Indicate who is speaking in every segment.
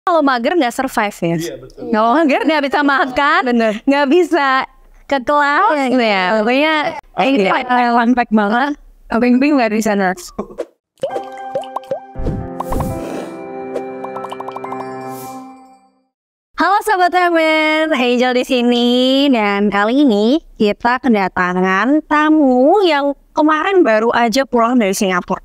Speaker 1: Kalau mager nggak survive ya.
Speaker 2: Iya, betul.
Speaker 1: Kalau mager nggak bisa makan, nggak bisa ke kelas gitu ya. Pokoknya ini fun fact banget. Bing nggak di sana. Halo Sobat Women, Angel di sini dan kali ini kita kedatangan tamu yang kemarin baru aja pulang dari Singapura.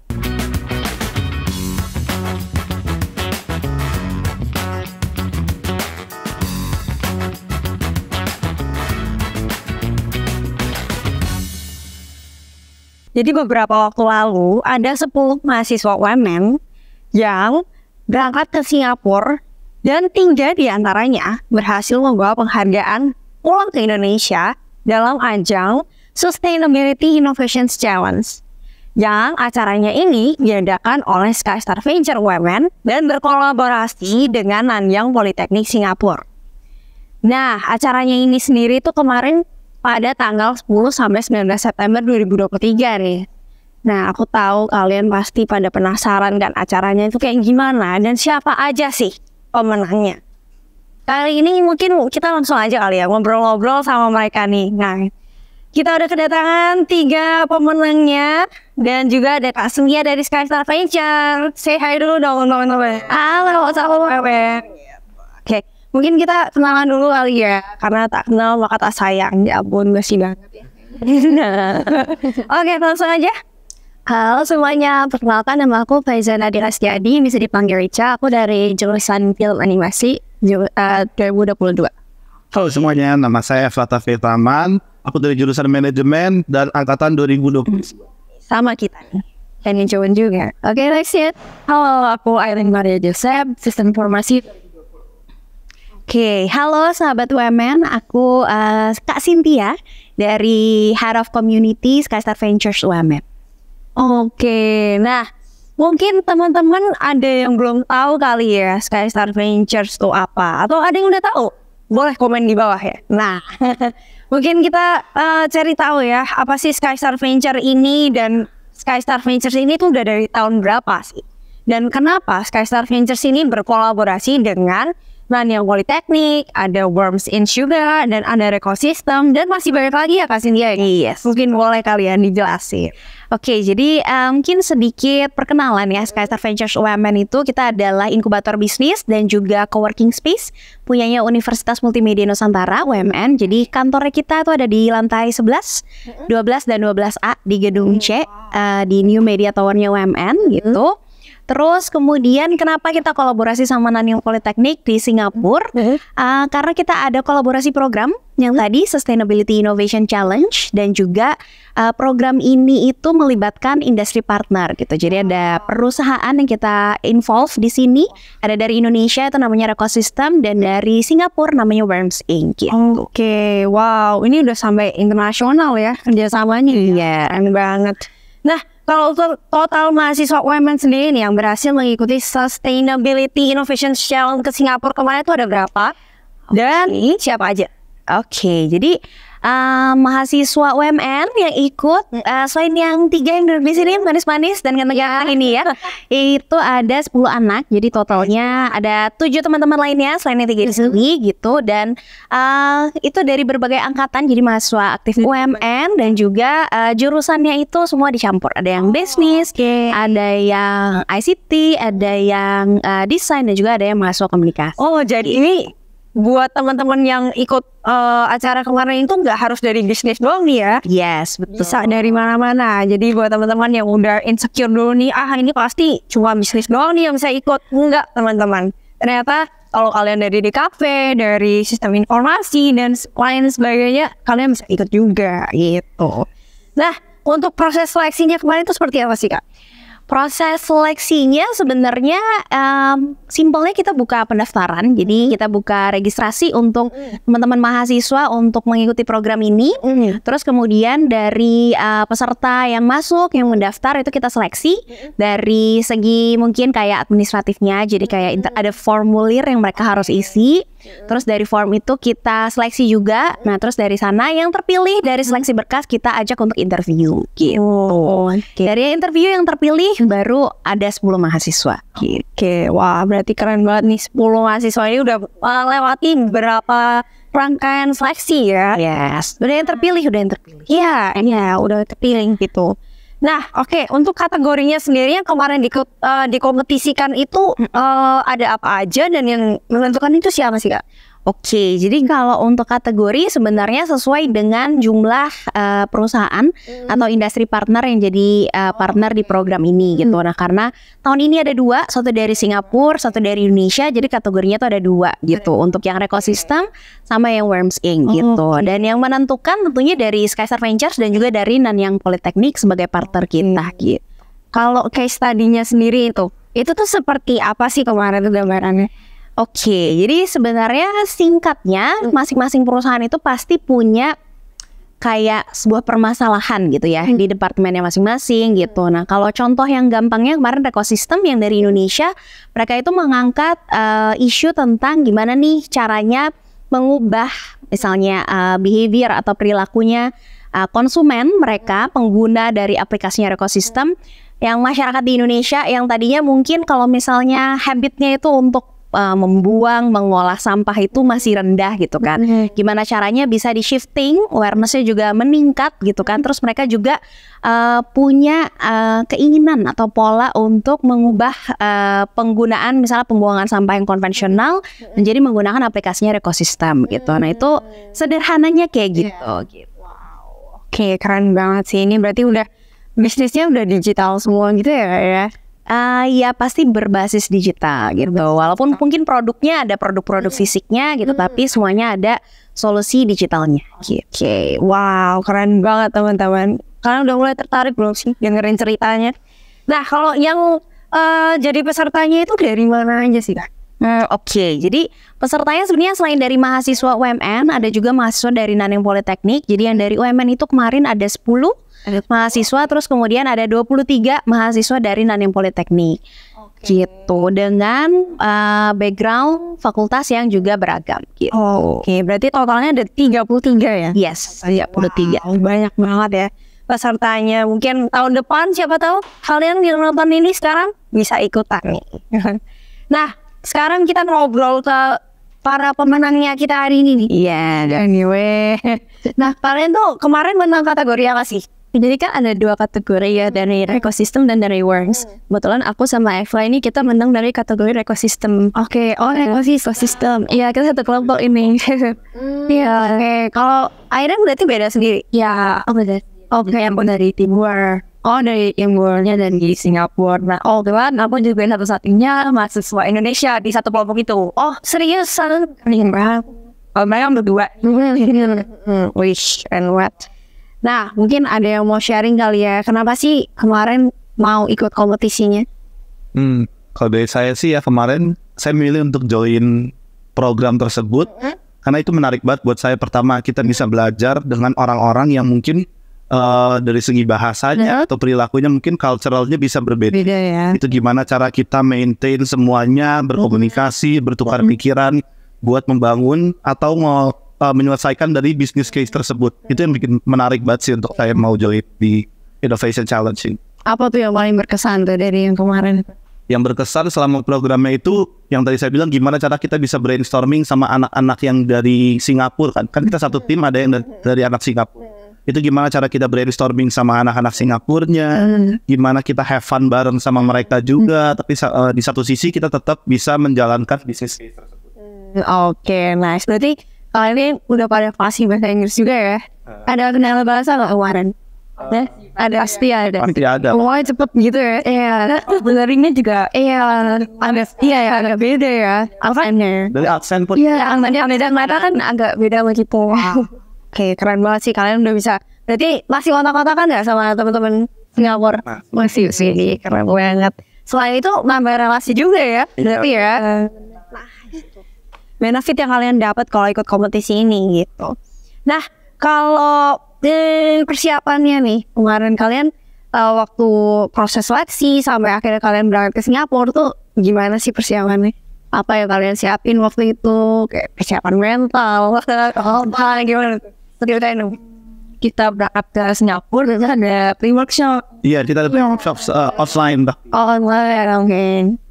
Speaker 1: Jadi beberapa waktu lalu ada 10 mahasiswa UMN yang berangkat ke Singapura dan 3 di antaranya berhasil membawa penghargaan pulang ke Indonesia dalam ajang Sustainability Innovation Challenge yang acaranya ini diadakan oleh Skystar Venture UMN dan berkolaborasi dengan Nanyang Polytechnic Singapura. Nah, acaranya ini sendiri tuh kemarin pada tanggal 10 sampai 19 September 2023 nih. Nah, aku tahu kalian pasti pada penasaran kan acaranya itu kayak gimana dan siapa aja sih pemenangnya. Kali ini mungkin kita langsung aja kali ya ngobrol-ngobrol sama mereka nih. Nah, kita udah kedatangan 3 pemenangnya dan juga ada Kak Semia dari Skystar Venture. Say hi dulu dong teman-teman. Halo, sahabat. Oke, mungkin kita kenalan dulu kali ya, karena tak kenal maka tak sayang. Ya ampun, basi banget ya. Oke, langsung aja. Halo semuanya, perkenalkan nama aku Faizana Dirastiadi, bisa dipanggil Rica. Aku dari jurusan film animasi 2022.
Speaker 3: Halo semuanya, nama saya Fatah Firman. Aku dari jurusan manajemen dan angkatan 2020.
Speaker 1: Sama kita nih, dan Joan juga. Oke, next it. Halo, aku Aileen Maria Joseph, sistem informasi. Oke, halo sahabat UMN, aku Kak Cynthia dari Head of Community Skystar Ventures UMN. Oke, nah mungkin teman-teman ada yang belum tahu kali ya Skystar Ventures itu apa, atau ada yang udah tahu? Boleh komen di bawah ya. Nah, mungkin kita cari tahu ya apa sih Skystar Venture ini, dan Skystar Ventures ini tuh udah dari tahun berapa sih? Dan kenapa Skystar Ventures ini berkolaborasi dengan Nanyang Polytechnic, ada Worms Inc juga, dan ada Recosystem, dan masih banyak lagi ya Kak Cynthia? Yes. Mungkin boleh kalian dijelasin. Oke, jadi mungkin sedikit perkenalan ya. Skystar Ventures UMN itu kita adalah inkubator bisnis dan juga coworking space punyanya Universitas Multimedia Nusantara UMN. Jadi kantornya kita itu ada di lantai 11, 12 dan 12A di gedung C di New Media Tower-nya UMN gitu. Terus kemudian kenapa kita kolaborasi sama Nanyang Polytechnic di Singapura? Karena kita ada kolaborasi program yang tadi Sustainability Innovation Challenge, dan juga program ini itu melibatkan industri partner gitu. Jadi ada perusahaan yang kita involve di sini. Ada dari Indonesia itu namanya Recosystem, dan dari Singapura namanya Worms Inc. Gitu. Oke, wow, ini udah sampai internasional ya kerjasamanya. Iya, keren banget. Nah, kalau total mahasiswa UMN sendiri nih yang berhasil mengikuti Sustainability Innovation Challenge ke Singapura kemarin itu ada berapa? Dan siapa aja? Oke, jadi mahasiswa UMN yang ikut selain yang 3 yang dari sini manis-manis dan ganteng ini ya, itu ada 10 anak. Jadi totalnya ada 7 teman-teman lainnya selain yang 3 di sini gitu. Dan itu dari berbagai angkatan, jadi mahasiswa aktif UMN, dan juga jurusannya itu semua dicampur. Ada yang bisnis, ada yang ICT, ada yang desain, dan juga ada yang mahasiswa komunikasi. Oh, jadi ini buat teman-teman yang ikut acara kemarin itu nggak harus dari bisnis doang nih ya? Yes, betul. Bisa dari mana-mana. Jadi buat teman-teman yang udah insecure dulu nih, ini pasti cuma bisnis doang nih yang bisa ikut. Enggak, teman-teman. Ternyata kalau kalian dari DKV, dari sistem informasi dan lain sebagainya, kalian bisa ikut juga gitu. Nah, untuk proses seleksinya kemarin itu seperti apa sih Kak? Proses seleksinya sebenarnya simpelnya kita buka pendaftaran. Jadi kita buka registrasi untuk teman-teman mahasiswa untuk mengikuti program ini. Terus kemudian dari peserta yang masuk, yang mendaftar itu kita seleksi dari segi mungkin kayak administratifnya. Jadi kayak ada formulir yang mereka harus isi. Terus dari form itu kita seleksi juga. Nah terus dari sana yang terpilih dari seleksi berkas kita ajak untuk interview gitu. Dari interview yang terpilih baru ada 10 mahasiswa gitu.
Speaker 2: Oke, wah berarti keren banget nih 10 mahasiswa ini udah lewati berapa rangkaian seleksi ya?
Speaker 1: Yes, udah yang terpilih.
Speaker 2: Iya, udah terpilih gitu. Nah, oke, untuk kategorinya sendiri yang kemarin dikompetisikan itu ada apa aja dan yang menentukan itu siapa sih Kak?
Speaker 1: Oke, jadi kalau untuk kategori sebenarnya sesuai dengan jumlah perusahaan atau industri partner yang jadi partner di program ini gitu. Nah karena tahun ini ada 2, satu dari Singapura, satu dari Indonesia. Jadi kategorinya tuh ada 2 gitu. Untuk yang Recosystem sama yang Worms Inc. gitu. Dan yang menentukan tentunya dari Skystar Ventures dan juga dari Nanyang Polytechnic sebagai partner kita gitu.
Speaker 2: Kalau case study-nya sendiri itu tuh seperti apa sih kemarin tuh gambarannya?
Speaker 1: Oke, jadi sebenarnya singkatnya masing-masing perusahaan itu pasti punya kayak sebuah permasalahan gitu ya di departemennya masing-masing gitu. Nah kalau contoh yang gampangnya kemarin Recosystem yang dari Indonesia, mereka itu mengangkat isu tentang gimana nih caranya mengubah misalnya behavior atau perilakunya konsumen mereka pengguna dari aplikasinya Recosystem yang masyarakat di Indonesia yang tadinya mungkin kalau misalnya habitnya itu untuk membuang, mengolah sampah itu masih rendah gitu kan. Gimana caranya bisa di shifting, awareness-nya juga meningkat gitu kan. Terus mereka juga punya keinginan atau pola untuk mengubah penggunaan misalnya pembuangan sampah yang konvensional menjadi menggunakan aplikasinya Recosystem gitu. Nah itu sederhananya kayak gitu.
Speaker 2: Oke, keren banget sih. Ini berarti udah bisnisnya udah digital semua gitu ya?
Speaker 1: Ya pasti berbasis digital gitu. Walaupun mungkin produknya ada produk-produk fisiknya gitu, tapi semuanya ada solusi digitalnya.
Speaker 2: Oke, wow, keren banget teman-teman. Kalian udah mulai tertarik belum sih dengerin ceritanya? Nah, kalau yang jadi pesertanya itu dari mana aja sih Kak?
Speaker 1: Oke, jadi pesertanya sebenarnya selain dari mahasiswa UMN, ada juga mahasiswa dari Nanyang Polytechnic. Jadi yang dari UMN itu kemarin ada 10 mahasiswa, terus kemudian ada 23 mahasiswa dari Nanyang Polytechnic. Gitu, dengan background fakultas yang juga beragam gitu.
Speaker 2: Oke, berarti totalnya ada 33 ya?
Speaker 1: Yes, 33.
Speaker 2: Wow, banyak banget ya pesertanya. Mungkin tahun depan siapa tahu kalian yang nonton ini sekarang bisa ikutan nih. Nah, sekarang kita ngobrol ke para pemenangnya kita hari ini nih.
Speaker 1: Iya,
Speaker 2: anyway. Nah, kalian tuh kemarin menang kategori apa sih?
Speaker 1: Jadi kan ada 2 kategori ya, dari Recosystem dan dari Worms. Kebetulan aku sama Eva ini kita menang dari kategori Recosystem.
Speaker 2: Oke, Recosystem.
Speaker 1: Iya, kita satu kelompok ini.
Speaker 2: Iya, oke. Kalau Airen berarti beda sendiri?
Speaker 1: Ya, beda.
Speaker 2: Oke, yang dari Timur. Oh, dari Timurnya dari Singapura. Nah, kebetulan aku juga satu-satunya mahasiswa Indonesia di satu kelompok itu.
Speaker 1: Oh, serius?
Speaker 2: Mereka berdua. Wish and what? Nah, mungkin ada yang mau sharing kali ya. Kenapa sih kemarin mau ikut kompetisinya?
Speaker 3: Kalau dari saya sih ya kemarin saya milih untuk join program tersebut karena itu menarik banget buat saya. Pertama, kita bisa belajar dengan orang-orang yang mungkin dari segi bahasanya atau perilakunya mungkin culturalnya bisa berbeda.
Speaker 2: Beda ya.
Speaker 3: Itu gimana cara kita maintain semuanya, berkomunikasi, bertukar pikiran buat membangun atau menyelesaikan dari business case tersebut. Itu yang bikin menarik banget sih untuk saya mau join di Innovation Challenge ini.
Speaker 2: Apa tuh yang paling berkesan tuh dari yang kemarin?
Speaker 3: Yang berkesan selama programnya itu yang tadi saya bilang gimana cara kita bisa brainstorming sama anak-anak yang dari Singapura kan kita satu tim ada yang dari anak Singapura. Itu gimana cara kita brainstorming sama anak-anak Singapurnya, gimana kita have fun bareng sama mereka juga, tapi di satu sisi kita tetap bisa menjalankan business case tersebut.
Speaker 2: Oke, nice. Berarti ini udah pada fasih bahasa Inggris juga ya? Ada kendala bahasa nggak kemarin? Ada, pasti ada.
Speaker 3: Pasti ada.
Speaker 2: Wah, cepet gitu ya? Iya. Benerinnya juga, agak beda ya. Aksennya.
Speaker 3: Dari aksen pun.
Speaker 2: Iya, beda kan agak beda begitu. Oke, keren banget sih kalian udah bisa. Berarti masih kontak-kontakan nggak sama teman-teman Singapura? Masih sih, keren banget. Selain itu nambah relasi juga ya? Berarti ya. Benefit yang kalian dapat kalau ikut kompetisi ini gitu. Nah, kalau persiapannya nih, kemarin kalian waktu proses seleksi sampai akhirnya kalian berangkat ke Singapura tuh gimana sih persiapannya? apa yang kalian siapin waktu itu, kayak persiapan mental, apa gimana tuh? Ceritain dong. Kita berangkat ke Singapura dan ada pre-workshop.
Speaker 3: Iya, kita ada workshop offline.
Speaker 2: Online, oke.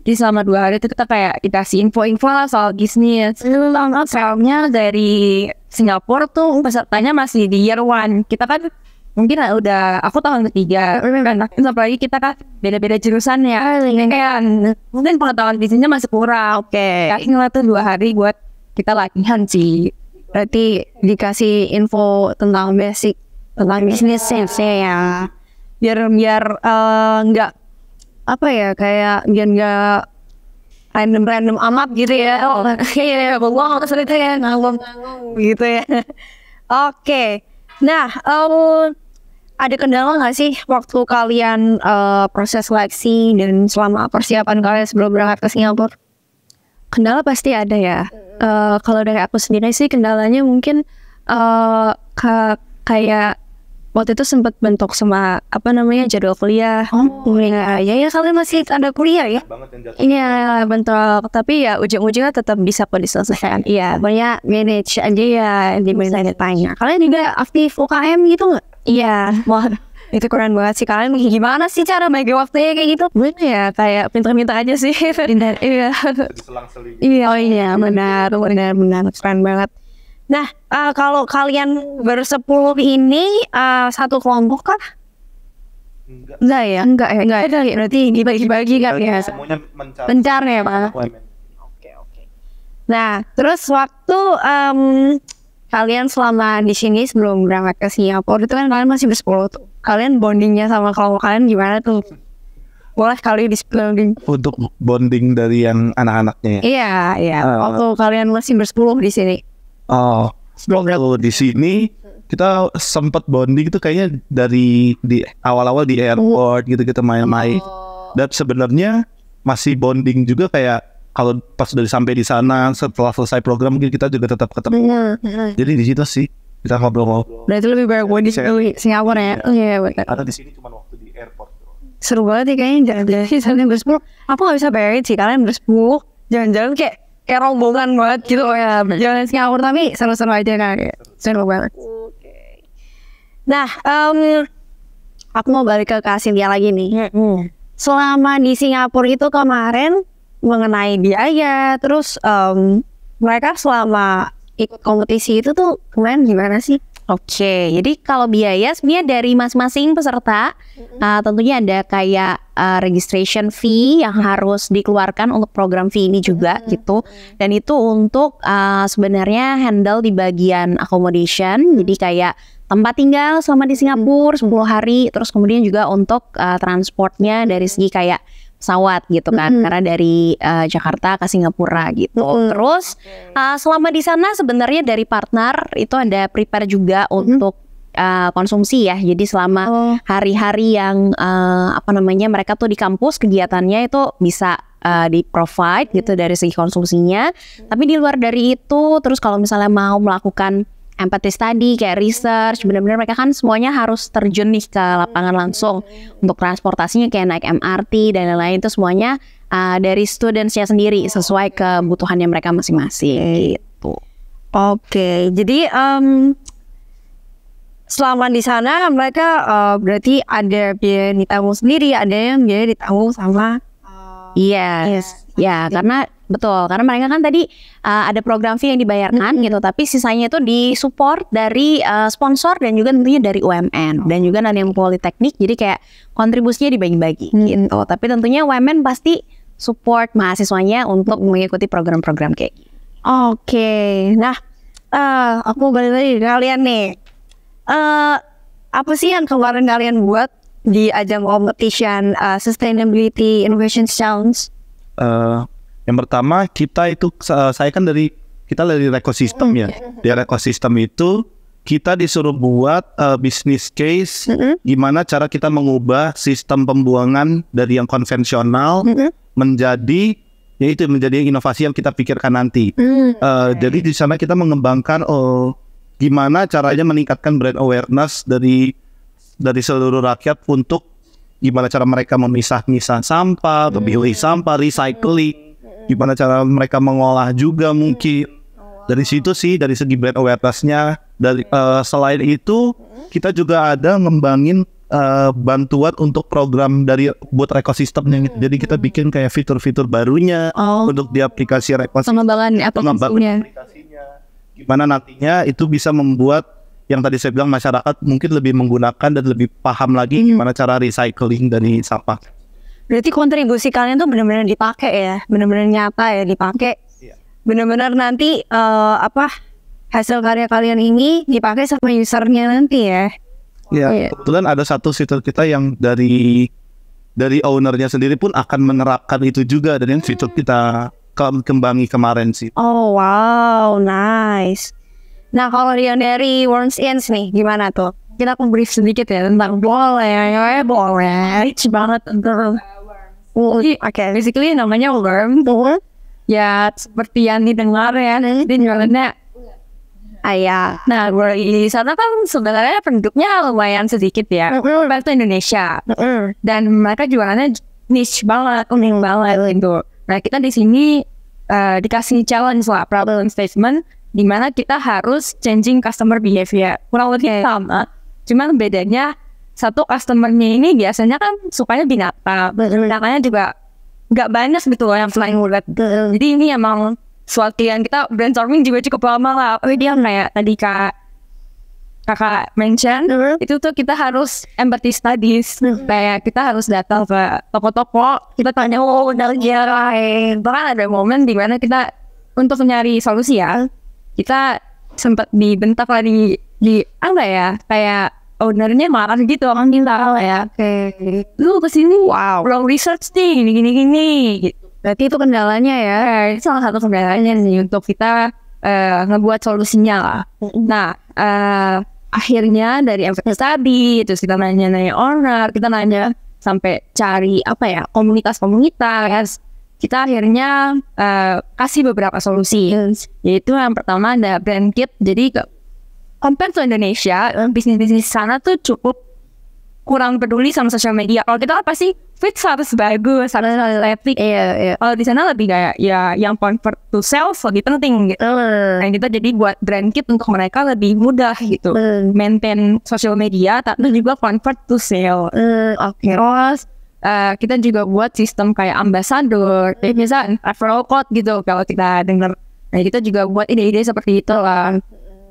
Speaker 2: Di selama 2 hari itu kita kayak dikasih info-info lah soal bisnis. Soalnya dari Singapura tuh pesertanya masih di year 1. Kita kan mungkin udah, aku tahun ketiga. Apalagi kita kan beda-beda jurusan ya. Kayak mungkin pengetahuan bisnisnya masih kurang. Oke. Kasih tuh 2 hari buat kita latihan sih. Berarti dikasih info tentang basic tentang bisnisnya ya, biar nggak apa ya, kayak biar nggak random amat gitu ya. Kayak bengong cerita ya, nganggung gitu ya. Oke. Nah, ada kendala nggak sih waktu kalian proses seleksi dan selama persiapan kalian sebelum berangkat ke Singapura?
Speaker 1: Kendala pasti ada ya. Kalau dari aku sendiri sih kendalanya mungkin kayak waktu itu sempat bentuk sama jadwal kuliah. Ya kalian masih ada kuliah ya? Iya bentuk, tapi ya ujung-ujungnya tetap bisa kok diselesaikan. Iya, banyak manage aja ya di tanya. Kalian juga aktif UKM gitu nggak? Iya, wah itu keren banget sih. Kalian gimana sih cara bagi waktunya kayak gitu? Gue ya kayak pintar-pintar aja sih. Iya. Iya, oh iya benar, keren banget. Nah, kalau kalian bersepuluh ini satu kelompok kah? Enggak ya? Enggak. Berarti dibagi-bagi kan ya?
Speaker 3: Semuanya
Speaker 1: Mencar ya, Pak?
Speaker 2: Oke. Nah, terus waktu kalian selama di sini sebelum berangkat ke Singapura itu kan kalian masih bersepuluh tuh. Kalian bondingnya sama kelompok kalian gimana tuh? Boleh kali di-spilling.
Speaker 3: Untuk bonding dari yang anak-anaknya ya?
Speaker 2: Iya. Waktu kalian masih bersepuluh di sini.
Speaker 3: Kalau di sini kita sempat bonding itu kayaknya di awal-awal di airport gitu, kita main-main. Dan sebenarnya masih bonding juga kayak kalau pas udah sampai di sana setelah selesai program mungkin kita juga tetap ketemu. Jadi di situ sih kita ngobrol-ngobrol.
Speaker 2: Berarti lebih banyak bonding di Singapura ya? Iya betul.
Speaker 3: Karena di sini cuma waktu di airport.
Speaker 2: Seru banget sih kayaknya jalan-jalan sih sampai bersepuluh. Aku nggak bisa bayangin sih kalian bersepuluh jalan-jalan kayak rombongan banget gitu ya, jalan Singapura, tapi seru-seru aja kan, seru banget. Nah, aku mau balik ke Casilia lagi nih. Selama di Singapura itu kemarin mengenai biaya, terus mereka selama ikut kompetisi itu tuh kemarin gimana sih?
Speaker 1: Oke, jadi kalau biaya sebenarnya dari masing-masing peserta tentunya ada kayak registration fee yang harus dikeluarkan untuk program fee ini juga gitu. Dan itu untuk sebenarnya handle di bagian accommodation, jadi kayak tempat tinggal selama di Singapura 10 hari, terus kemudian juga untuk transportnya dari segi kayak pesawat gitu kan, karena dari Jakarta ke Singapura gitu. Terus selama di sana sebenarnya dari partner itu ada prepare juga untuk konsumsi ya. Jadi selama hari-hari yang mereka tuh di kampus kegiatannya itu bisa di provide gitu dari segi konsumsinya. Tapi di luar dari itu, terus kalau misalnya mau melakukan empathy study kayak research, benar-benar mereka kan semuanya harus terjun nih ke lapangan langsung. Untuk transportasinya kayak naik MRT dan lain-lain itu semuanya dari studentsnya sendiri sesuai kebutuhannya mereka masing-masing gitu.
Speaker 2: Oke, jadi selama di sana mereka berarti ada biaya ditanggung sendiri, ada yang biaya ditanggung sama
Speaker 1: yes. Ya, karena betul, karena mereka kan tadi ada program fee yang dibayarkan gitu, tapi sisanya itu disupport dari sponsor dan juga tentunya dari UMN dan juga Nanyang Politeknik, jadi kayak kontribusinya dibagi-bagi gitu. Tapi tentunya UMN pasti support mahasiswanya untuk mengikuti program-program kayak gitu.
Speaker 2: Oke, nah aku balik lagi ke kalian nih. Apa sih yang kemarin kalian buat di ajang competition Sustainability Innovation Challenge?
Speaker 3: Yang pertama saya kan dari ekosistem ya. Di ekosistem itu kita disuruh buat business case gimana cara kita mengubah sistem pembuangan dari yang konvensional menjadi inovasi yang kita pikirkan nanti. Jadi di sana kita mengembangkan gimana caranya meningkatkan brand awareness dari seluruh rakyat untuk gimana cara mereka memisah-misah sampah, memilih sampah, recycling, gimana cara mereka mengolah juga mungkin. Dari situ sih, dari segi brand awareness-nya. Selain itu, kita juga ada ngembangin bantuan untuk program buat ekosistemnya. Jadi kita bikin kayak fitur-fitur barunya untuk di aplikasi
Speaker 1: pengembangan aplikasinya.
Speaker 3: Gimana nantinya itu bisa membuat yang tadi saya bilang masyarakat mungkin lebih menggunakan dan lebih paham lagi gimana cara recycling dari sampah.
Speaker 2: Berarti kontribusi kalian tuh benar-benar dipakai ya, benar-benar nyata ya dipakai. Benar-benar nanti hasil karya kalian ini dipakai sama usernya nanti ya.
Speaker 3: Ya, kebetulan ada satu fitur kita yang dari ownernya sendiri pun akan menerapkan itu juga dari fitur kita kembangi kemarin sih.
Speaker 2: Oh wow, nice. Nah kalau yang dari Worms Ends nih gimana tuh? Kita aku brief sedikit ya tentang boleh, rich banget tentang. Oke, basically namanya worm. Ya seperti yang didengar ya, nanti jualannya ayah. Nah, di sana kan sebenarnya penduduknya lumayan sedikit ya. Baik itu Indonesia. Dan mereka jualannya niche banget, unik banget gitu. Nah, kita di sini dikasih challenge lah, problem statement, di mana kita harus changing customer behavior. Kurang lebih sama. Cuman bedanya satu customernya ini biasanya kan sukanya binatang. Binatangnya juga nggak banyak gitu loh yang flying ulat. Jadi ini emang suatu yang kita brainstorming juga cukup lama lah. Dia kayak tadi kakak mention itu tuh kita harus empathy studies. Kayak kita harus datang ke toko-toko, kita tanya udah bahkan ada momen di mana kita untuk mencari solusi ya, kita sempat dibentak lah di apa ya, kayak ownernya marah gitu, orang kita ya kayak lu kesini belum research nih gini gitu. Berarti itu kendalanya ya, itu salah satu kendalanya nih untuk kita ngebuat solusinya lah. Nah, akhirnya dari empathy tadi, terus kita nanya owner, kita nanya sampai cari komunitas, kita akhirnya kasih beberapa solusi. Yaitu yang pertama ada brand kit. Jadi compare to Indonesia, bisnis-bisnis sana tuh cukup kurang peduli sama sosial media. Kalau kita pasti fit harus bagus, harus atletik. Kalau di sana lebih kayak ya yang convert to sales lebih penting gitu. Nah kita jadi buat brand kit untuk mereka lebih mudah gitu. Maintain sosial media tapi juga convert to sale. Terus kita juga buat sistem kayak ambassador, misalnya referral code gitu kalau kita dengar. Nah kita juga buat ide-ide seperti itu lah.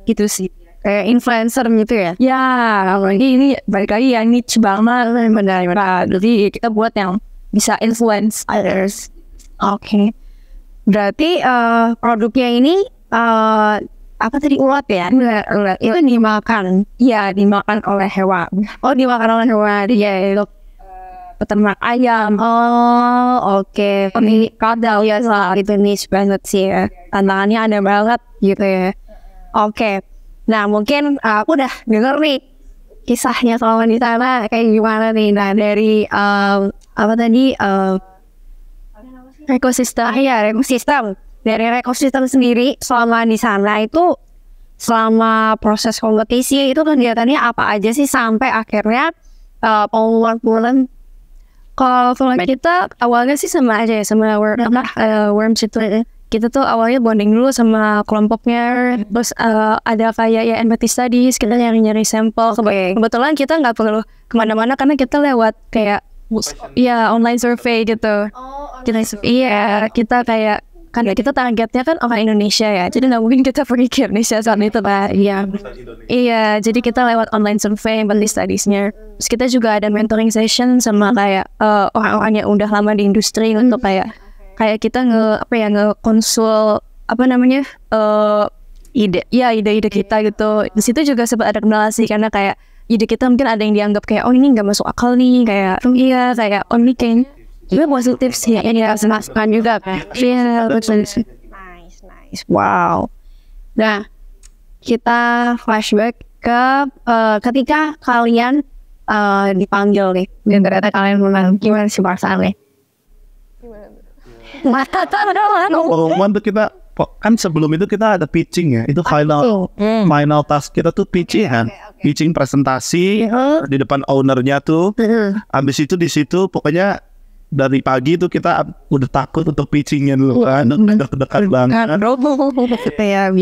Speaker 2: Gitu sih. Kayak influencer gitu ya? Ya, apalagi ini balik lagi ya niche banget benar-benar. Jadi kita buat yang bisa influence others. Oke. Berarti produknya ini apa tadi ulat ya? Ulat itu dimakan? Iya, dimakan oleh hewan. Oh, dimakan oleh hewan. Iya, itu peternak ayam. Oh, oke. Pemilik kadal ya, saat itu niche banget sih ya. Tantangannya ada banget gitu ya. Oke. Nah mungkin aku udah denger nih kisahnya selama di sana kayak gimana nih. Nah dari ekosistem dari ekosistem sendiri selama di sana itu, selama proses kompetisi itu kegiatannya apa aja sih sampai akhirnya pengumpulan. Kalau kita awalnya sih sama aja ya, sama Worms itu. Kita tuh awalnya bonding dulu sama kelompoknya, terus ada kayak ya empathy studies, kita nyari sampel. Kebetulan kita nggak perlu kemana-mana karena kita lewat kayak online survey gitu. Kita kayak kan kita targetnya kan orang Indonesia ya, jadi nggak mungkin kita pergi ke Indonesia saat itu lah. Iya, jadi kita lewat online survey empathy studiesnya. Terus kita juga ada mentoring session sama kayak orang-orang yang udah lama di industri untuk kayak kita nge-konsul ide-ide kita gitu. Di situ juga sempat ada kendala sih karena kayak ide kita mungkin ada yang dianggap kayak ini nggak masuk akal nih, kayak kayak only kayak juga positif sih yang harus dimasukkan juga kan. Nice. Wow. Nah kita flashback ke ketika kalian dipanggil nih dan ternyata kalian menang. Gimana sih perasaannya?
Speaker 3: Pengumuman tuh kita kan sebelum itu kita ada pitching ya, itu final task kita tuh pitching kan, pitching presentasi di depan ownernya tuh. Habis itu di situ pokoknya dari pagi tuh kita udah takut untuk pitchingnya dulu kan, udah dekat banget.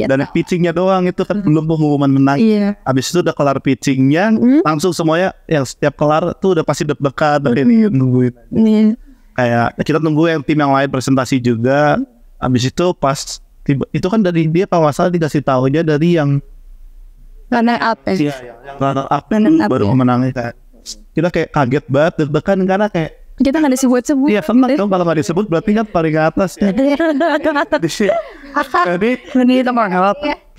Speaker 3: Dan pitchingnya doang itu kan belum pengumuman menang. Abis itu udah kelar pitchingnya, langsung semuanya yang setiap kelar tuh udah pasti deg-degan nungguin. Kayak kita nunggu yang tim yang lain presentasi juga. Abis itu pas itu kan dari dia kalau nggak salah dikasih tahunya dari yang
Speaker 2: runner up
Speaker 3: yang runner up baru menangnya kan. Kita kayak kaget banget, deg-degan karena kayak
Speaker 2: kita nggak disebut-sebut.
Speaker 3: Iya senang dong kalau nggak disebut berarti kan paling atas ya. Jadi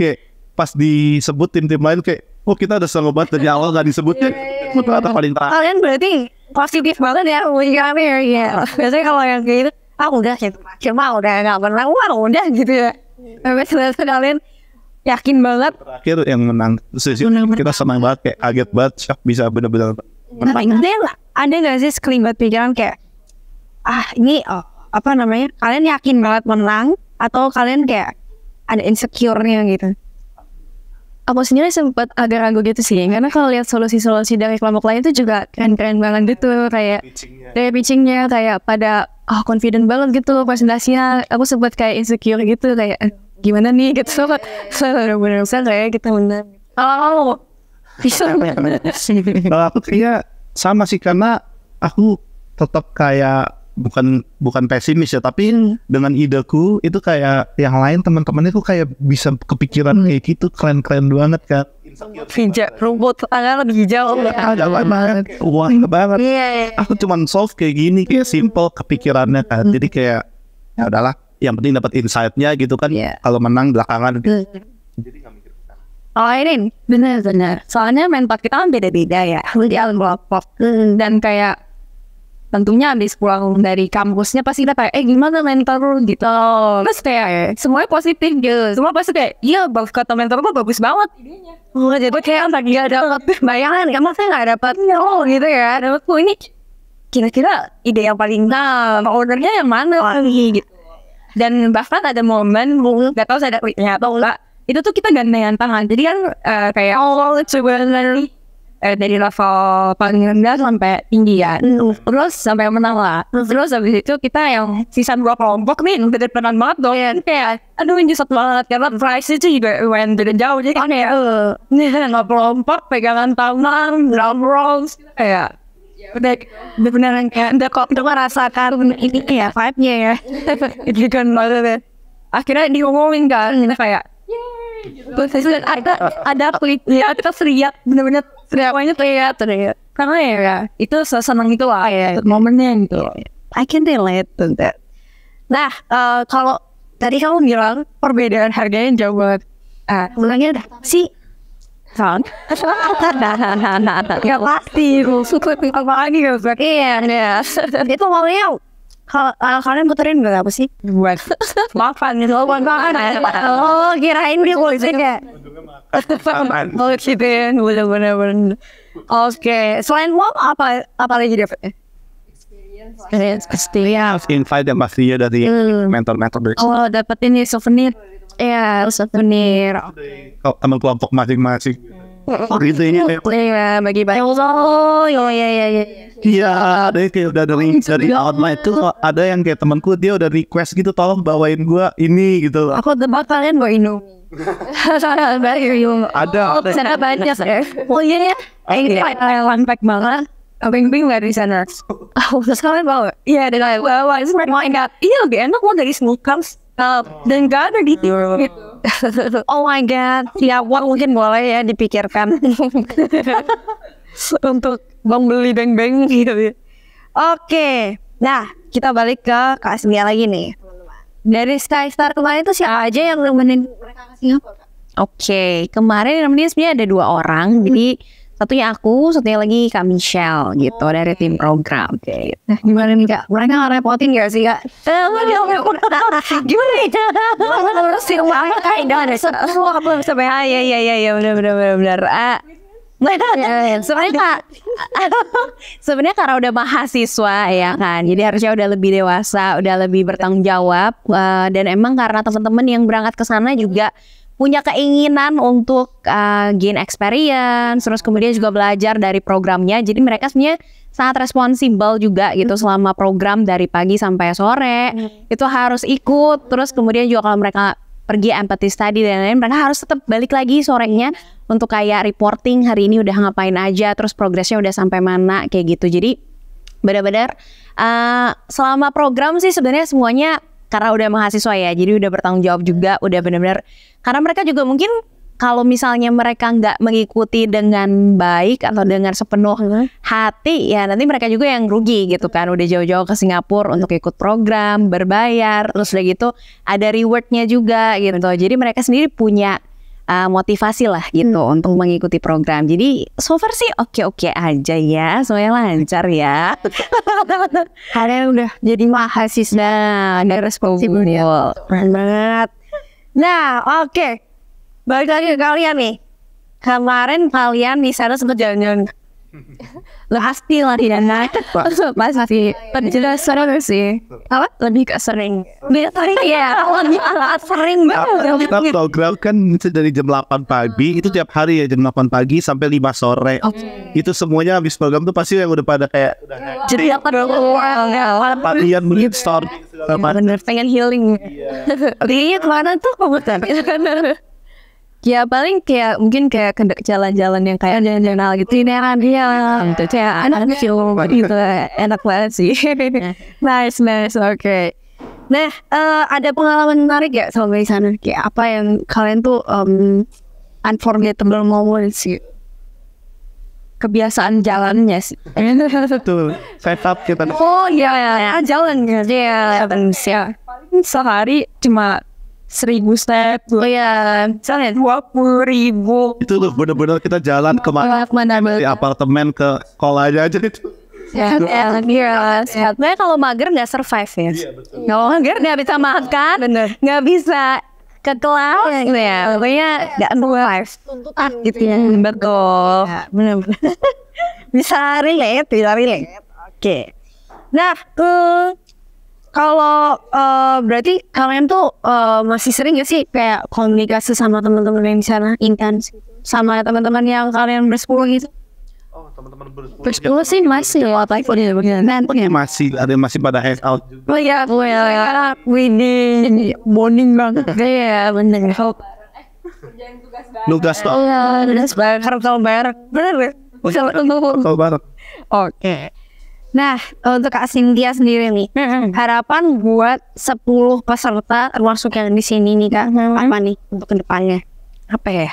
Speaker 3: kayak pas disebut tim-tim lain kayak kita udah selalu banget dari awal nggak disebutnya. Ternyata paling terakhir.
Speaker 2: Kalian berarti positif banget ya. Biasanya kalau yang kayak gitu udah cuma udah nggak pernah udah gitu ya. Tapi kalian yakin banget
Speaker 3: terakhir yang menang. Kita senang banget kayak kaget banget shock bisa benar-benar
Speaker 2: menang. Ada nggak sih sekelibat pikiran kayak ini apa namanya, kalian yakin banget menang atau kalian kayak ada insecure-nya gitu?
Speaker 1: Aku sendiri sempat agak ragu gitu sih, karena kalau lihat solusi-solusi dari kelompok lain itu juga keren-keren banget gitu, kayak dari pitchingnya kayak pada confident banget gitu presentasinya. Aku sempat kayak insecure gitu, kayak gimana nih gitu. Bener-bener bisa kayak kita menang.
Speaker 2: Bisa.
Speaker 3: Kalau aku kayak sama sih, karena aku tetap kayak bukan pesimis ya, tapi dengan ideku itu kayak yang lain teman-teman itu kayak bisa kepikiran kayak gitu, keren-keren banget kan.
Speaker 2: Rumput tetangga lebih hijau.
Speaker 3: Jauh banget. Wah banget. Aku cuman solve kayak gini, kayak simple kepikirannya kan. Jadi kayak ya udahlah, yang penting dapat insight-nya gitu kan. Kalau menang belakangan gitu. Jadi nggak mikir.
Speaker 1: Ini benar-benar. Soalnya mentor kita kan beda-beda ya di alam kelompok. Dan kayak tentunya habis pulang dari kampusnya pasti kita kayak gimana mentor gitu. Terus kayak semuanya positif gitu. Semua pasti kayak iya kata mentor gue bagus banget idenya. Jadi kayak lagi ada bayangan, emang saya nggak dapat gitu ya. Dapatku ini kira-kira ide yang paling ownernya yang mana lagi gitu. Dan bahkan ada momen nggak tahu saya ada klipnya atau enggak, itu tuh kita gandengan tangan. Jadi kan kayak sebenarnya dari level paling rendah sampai tinggi ya. Terus sampai menang lah. Terus habis itu kita yang sisa 2 kelompok nih bener-bener banget dong. Kayak aduh ini satu banget karena price itu juga lumayan beda jauh. Jadi kan kayak nih 2 kelompok pegangan tangan, drum rolls kayak udah bener-bener kayak udah merasakan ini ya vibe-nya ya. Itu kan maksudnya akhirnya diomongin kan kayak terus ada klipnya, kita teriak bener-bener teriaknya teriak karena ya itu senang itu lah ya momennya gitu.
Speaker 2: I can relate to that. Nah kalau tadi kamu bilang perbedaan harganya jauh banget, ulangnya ada sih kan? Ya pasti suka apa lagi gitu. Iya itu maunya kalau kalian puterin gak apa sih?
Speaker 1: Buat
Speaker 2: makan gitu, makan. Oh kirain dia kulisinnya. Oh gitu ya, bener-bener. Oke, selain mom apa lagi dapetnya?
Speaker 3: Experience. Invite yang pastinya dari mentor-mentor.
Speaker 1: Oh dapat ini souvenir.
Speaker 2: Iya souvenir.
Speaker 3: Teman kelompok masing-masing. Gitu ini.
Speaker 2: Iya bagi-bagi. Oh iya.
Speaker 3: Iya, ada kayak udah dari outline itu ada yang kayak temanku dia udah request gitu tolong bawain gua ini gitu.
Speaker 2: Aku tebak kalian bawa Indomie.
Speaker 3: Ada.
Speaker 2: Sana banyak ya. Oh iya ya. Ini one pack banget. Bing nggak di sana. Terus kalian bawa? Iya, ada bawa. Itu mereka ingat. Iya lebih enak loh dari sneakers. Dan gak ada gitu. Oh my god. Ya uang mungkin boleh ya dipikirkan. Untuk beli beng-beng gitu. Oke. Nah kita balik ke Kak Asmia lagi nih. Dari Skystar kemarin itu siapa aja yang nemenin mereka ke Singapura?
Speaker 1: Oke, kemarin nemenin sebenarnya ada 2 orang. Jadi satunya aku, satunya lagi Kak Michelle gitu dari tim program.
Speaker 2: Oke. Nah gimana nih Kak? Mereka ngerepotin gak sih Kak? Gimana nih? Terus sih uangnya kayak udah ada semua apa sampai ya benar.
Speaker 1: Sebenarnya karena udah mahasiswa ya kan, jadi harusnya udah lebih dewasa, udah lebih bertanggung jawab, dan emang karena teman-teman yang berangkat ke sana juga punya keinginan untuk gain experience, terus kemudian juga belajar dari programnya. Jadi mereka sebenarnya sangat responsibel juga gitu selama program dari pagi sampai sore. Itu harus ikut. Terus kemudian juga kalau mereka pergi empathy study dan lain-lain, mereka harus tetap balik lagi sorenya untuk kayak reporting hari ini udah ngapain aja, terus progresnya udah sampai mana kayak gitu. Jadi benar-benar selama program sih sebenarnya semuanya karena udah mahasiswa ya, jadi udah bertanggung jawab juga, udah benar-benar karena mereka juga mungkin kalau misalnya mereka nggak mengikuti dengan baik atau dengan sepenuh hati, ya nanti mereka juga yang rugi gitu kan. Udah jauh-jauh ke Singapura untuk ikut program, berbayar, terus udah gitu ada rewardnya juga gitu. Jadi mereka sendiri punya motivasi lah gitu untuk mengikuti program. Jadi so far sih oke-oke aja ya, semuanya lancar ya.
Speaker 2: Kalian udah jadi mahasiswa, ada responsibel ya. Keren banget. Nah, oke. Balik lagi ke kalian nih. Kemarin kalian di sana sempat jalan-jalan. Pasti lah di sana. Pasti. Jelas sering sih. Apa? Lebih ke sering. Lebih sering ya. Lebih sering banget.
Speaker 3: Kita program kan dari jam 8 pagi, itu tiap hari ya jam 8 pagi sampai 5 sore. Itu semuanya habis program tuh pasti yang udah pada kayak
Speaker 2: jadi apa dong?
Speaker 3: latihan brainstorm.
Speaker 2: Bener, pengen healing. Dia kemana tuh kamu? Ya paling kayak mungkin kayak ke jalan-jalan yang kayak jalan-jalan gitu ini dia gitu kayak anak kecil gitu enak banget sih. Nice oke. Nah ada pengalaman menarik ya sama di sana kayak apa yang kalian tuh unforgettable moments gitu, kebiasaan jalannya sih.
Speaker 3: Betul. Setup kita.
Speaker 2: Oh iya jalan gitu ya sehari cuma 1.000 step, misalnya 20.000.
Speaker 3: Itu tuh bener-bener kita jalan kemana dari apartemen ke sekolahnya aja itu.
Speaker 1: Sebenarnya kalau mager nggak survive ya. Kalau mager nggak bisa makan, nggak bisa ke kelas gitu ya. Pokoknya nggak survive. Tuntutan gitu ya.
Speaker 2: Betul. Bener-bener. Bisa relate. Oke. Nah, kalau berarti kalian tuh masih sering gak sih kayak komunikasi sama teman-teman yang di sana intens sama teman-teman yang kalian bersepuluh gitu?
Speaker 3: Oh, teman-teman
Speaker 2: bersepuluh sih masih ya,
Speaker 3: masih ada masih pada hangout juga.
Speaker 2: Oh iya, bonding banget. Iya, bener.
Speaker 3: Nugas tuh.
Speaker 2: Iya, nugas bareng. Bener ya?
Speaker 3: Bareng.
Speaker 2: Oke. Nah, untuk Kak Cynthia sendiri nih, harapan buat 10 peserta termasuk yang di sini nih Kak, apa nih untuk kedepannya?
Speaker 1: Apa ya?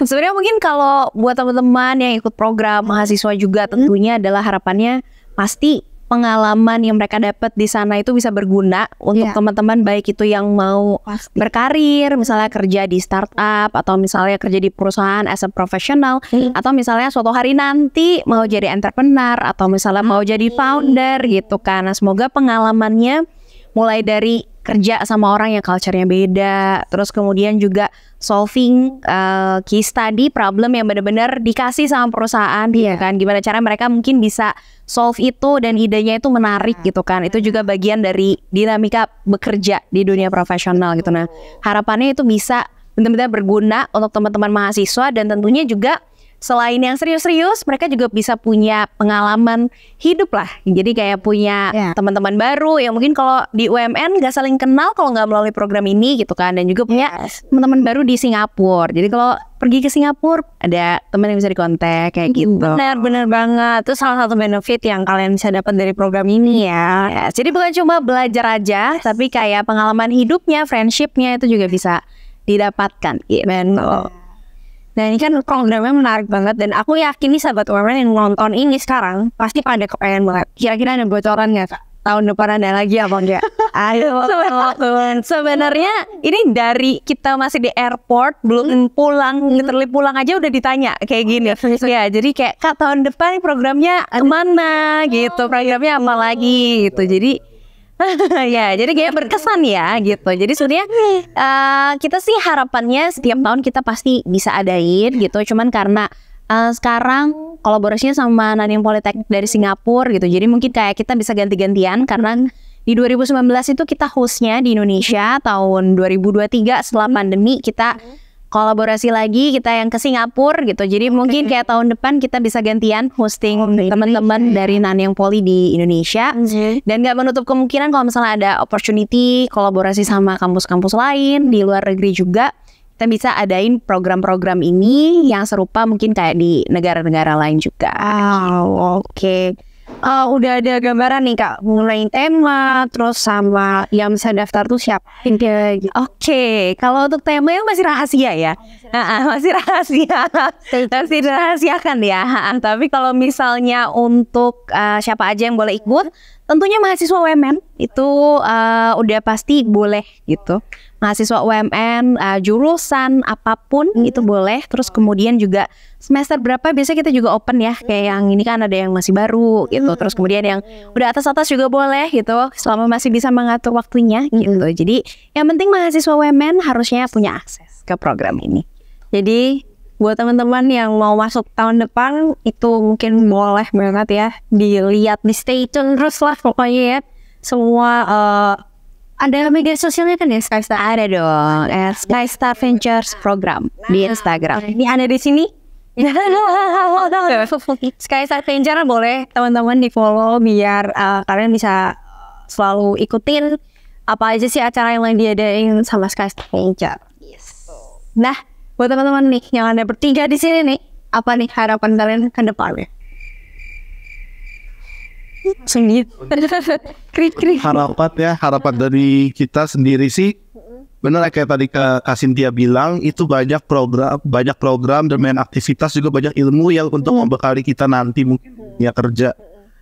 Speaker 1: Sebenarnya mungkin kalau buat teman-teman yang ikut program mahasiswa juga tentunya adalah harapannya pasti pengalaman yang mereka dapat di sana itu bisa berguna untuk teman-teman, baik itu yang mau berkarir, misalnya kerja di startup atau misalnya kerja di perusahaan as a professional, atau misalnya suatu hari nanti mau jadi entrepreneur atau misalnya mau jadi founder gitu kan. Nah, semoga pengalamannya mulai dari kerja sama orang yang culture-nya beda, terus kemudian juga solving case study problem yang benar-benar dikasih sama perusahaan gitu kan, gimana cara mereka mungkin bisa solve itu dan idenya itu menarik gitu kan. Itu juga bagian dari dinamika bekerja di dunia profesional gitu. Nah, harapannya itu bisa benar-benar berguna untuk teman-teman mahasiswa, dan tentunya juga selain yang serius-serius, mereka juga bisa punya pengalaman hidup lah. Jadi kayak punya teman-teman baru yang mungkin kalau di UMN gak saling kenal kalau nggak melalui program ini gitu kan. Dan juga punya teman-teman baru di Singapura. Jadi kalau pergi ke Singapura ada teman yang bisa dikontak kayak gitu.
Speaker 2: Benar banget. Itu salah satu benefit yang kalian bisa dapat dari program ini ya.
Speaker 1: Jadi bukan cuma belajar aja, tapi kayak pengalaman hidupnya, friendshipnya itu juga bisa didapatkan gitu.
Speaker 2: Nah ini kan programnya menarik banget, dan aku yakin nih sahabat UMN yang nonton ini sekarang pasti pada kepengen banget. Kira-kira ada bocoran nggak Kak? Tahun depan ada lagi apa enggak?
Speaker 1: Ayo, sebenarnya ini dari kita masih di airport belum pulang, literally pulang aja udah ditanya kayak gini. Ya, jadi kayak Kak tahun depan programnya kemana gitu, programnya apa lagi gitu. Jadi ya, jadi kayak berkesan ya gitu. Jadi sebenarnya kita sih harapannya setiap tahun kita pasti bisa adain gitu. Cuman karena sekarang kolaborasinya sama Nanyang Politeknik dari Singapura gitu. Jadi mungkin kayak kita bisa ganti-gantian, karena di 2019 itu kita hostnya di Indonesia, tahun 2023 setelah pandemi kita kolaborasi lagi kita yang ke Singapura gitu. Jadi mungkin kayak tahun depan kita bisa gantian hosting teman-teman dari Nanyang Poly di Indonesia. Dan gak menutup kemungkinan kalau misalnya ada opportunity kolaborasi sama kampus-kampus lain di luar negeri juga, kita bisa adain program-program ini yang serupa mungkin kayak di negara-negara lain juga.
Speaker 2: Oke. Udah ada gambaran nih Kak mengenai tema, terus sama yang bisa daftar tuh siapa?
Speaker 1: Oke, kalau untuk tema yang masih rahasia ya, masih rahasia, masih dirahasiakan ya. Tapi kalau misalnya untuk siapa aja yang boleh ikut, tentunya mahasiswa UMN itu udah pasti boleh gitu. Mahasiswa UMN jurusan apapun itu boleh. Terus kemudian juga semester berapa biasanya kita juga open ya. Kayak yang ini kan ada yang masih baru gitu. Terus kemudian yang udah atas-atas juga boleh gitu, selama masih bisa mengatur waktunya gitu. Jadi yang penting mahasiswa UMN harusnya punya akses ke program ini.
Speaker 2: Jadi buat teman-teman yang mau masuk tahun depan itu mungkin boleh banget ya dilihat, di stay tune terus lah pokoknya ya. Semua ada media sosialnya kan ya Skystar?
Speaker 1: Ada dong, Skystar Ventures program di Instagram.
Speaker 2: Ini ada di sini. Skystar Ventures boleh teman-teman di follow biar kalian bisa selalu ikutin apa aja sih acara yang lagi diadain sama Skystar Ventures. Nah, buat teman-teman nih yang ada bertiga di sini nih, apa nih harapan kalian ke depannya?
Speaker 3: Harapan dari kita sendiri sih bener kayak tadi Kak Cynthia bilang, itu banyak program dan main aktivitas, juga banyak ilmu yang untuk membekali kita nanti mungkin ya kerja.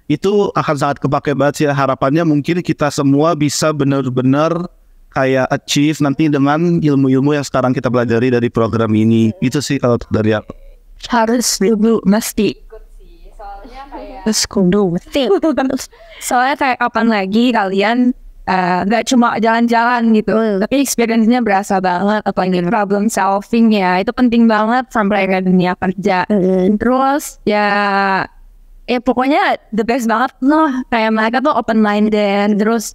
Speaker 3: Itu akan sangat kepake banget sih. Harapannya mungkin kita semua bisa benar-benar kayak achieve nanti dengan ilmu-ilmu yang sekarang kita pelajari dari program ini. Itu sih kalau dari aku.
Speaker 2: Harus dulu mesti. Soalnya kayak kapan lagi kalian gak cuma jalan-jalan gitu, tapi experience-nya berasa banget, apalagi problem solving ya, itu penting banget sampai ke dunia kerja. Terus ya pokoknya the best banget loh, kayak mereka tuh open minded, terus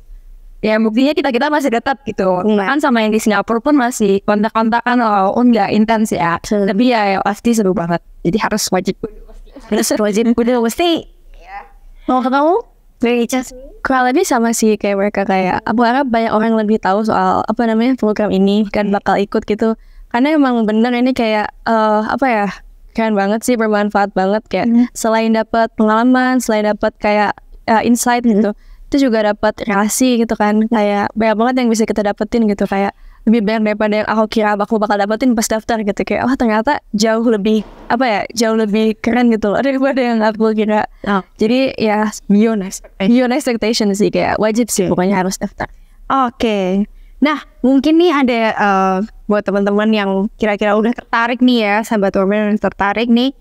Speaker 2: ya buktinya kita masih tetap gitu kan, sama yang di Singapura pun masih kontak-kontakan walaupun nggak intens ya, tapi ya pasti seru banget. Jadi harus wajib mesti. Mau ketemu? Kurang lebih sama sih kayak mereka, kayak aku harap banyak orang lebih tahu soal program ini kan bakal ikut gitu, karena emang bener ini kayak keren banget sih, bermanfaat banget, kayak selain dapat pengalaman, selain dapat kayak insight gitu, itu juga dapat relasi gitu kan, kayak banyak banget yang bisa kita dapetin gitu, kayak lebih banyak daripada yang aku kira aku bakal dapetin pas daftar gitu, kayak ternyata jauh lebih keren gitu loh daripada yang aku kira. Jadi ya beyond expectation sih, kayak wajib sih pokoknya harus daftar.
Speaker 1: Oke. Nah, mungkin nih ada buat teman-teman yang kira-kira udah tertarik nih ya, sahabat UMN yang tertarik nih,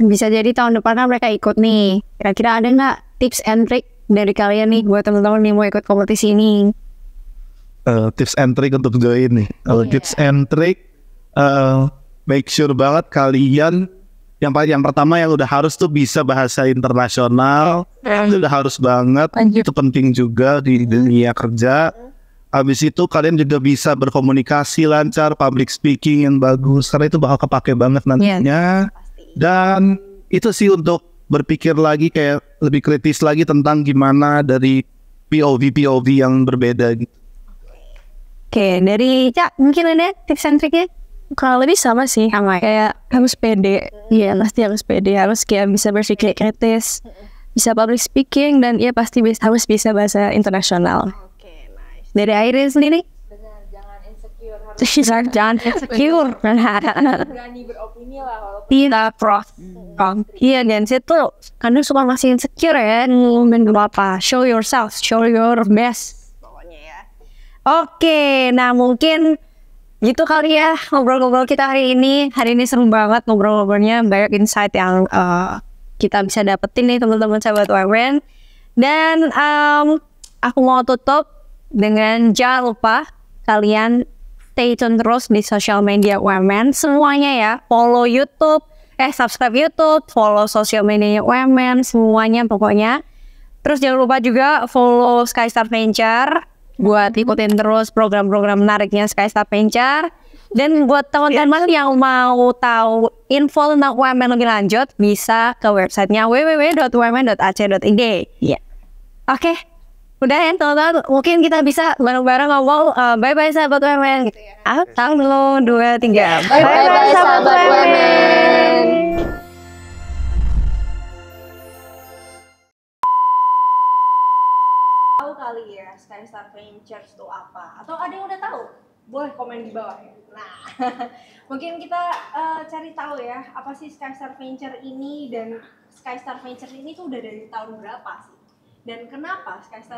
Speaker 1: bisa jadi tahun depan mereka ikut nih. Kira-kira ada nggak tips and trick dari kalian nih buat teman-teman yang mau ikut kompetisi ini?
Speaker 3: Tips and trick untuk join nih. Tips and trick, make sure banget kalian yang pertama yang udah harus tuh bisa bahasa internasional. Itu udah harus banget. Itu penting juga di dunia kerja. Habis itu kalian juga bisa berkomunikasi lancar, public speaking yang bagus, karena itu bakal kepake banget nantinya. Dan itu sih untuk berpikir lagi, kayak lebih kritis lagi tentang gimana dari POV yang berbeda gitu.
Speaker 2: Oke, dari Cak mungkin ada tips and triknya? Kalau lebih sama sih, kayak harus pede. Iya, pasti harus pede, harus kayak bisa berpikir kritis, bisa public speaking, dan ya pasti harus bisa bahasa internasional.
Speaker 1: Oke, nice.
Speaker 2: Dari Airin sendiri?
Speaker 4: Benar, jangan insecure.
Speaker 2: Jangan insecure.
Speaker 4: Berani beropini lah walaupun
Speaker 2: Iya, dan situ karena suka masih insecure ya, ngomongin apa? Show yourself, show your best. Oke, nah mungkin gitu kali ya ngobrol-ngobrol kita hari ini. Hari ini seru banget ngobrol-ngobrolnya, banyak insight yang kita bisa dapetin nih teman-teman sahabat UMN. Dan aku mau tutup dengan jangan lupa kalian stay tune terus di sosial media UMN semuanya ya. Follow YouTube, subscribe YouTube, follow sosial media UMN semuanya pokoknya. Terus jangan lupa juga follow Skystar Venture buat ikutin terus program-program menariknya Skystar Venture. Dan buat teman-teman yang mau tahu info tentang UMN lebih lanjut, bisa ke websitenya www.umn.ac.id.
Speaker 1: Iya.
Speaker 2: Oke, udah ya teman-teman. Mungkin kita bisa bareng-bareng ngomong bye-bye sahabat UMN gitu ya. 1, 2, 3.
Speaker 1: Bye-bye sahabat UMN.
Speaker 2: Tahu kali ya Skystar Ventures itu apa? Atau ada yang udah tahu? Boleh komen di bawah ya. Nah, mungkin kita cari tahu ya apa sih Skystar Venture ini, dan Skystar Venture ini tuh udah dari tahun berapa sih? Dan kenapa Skystar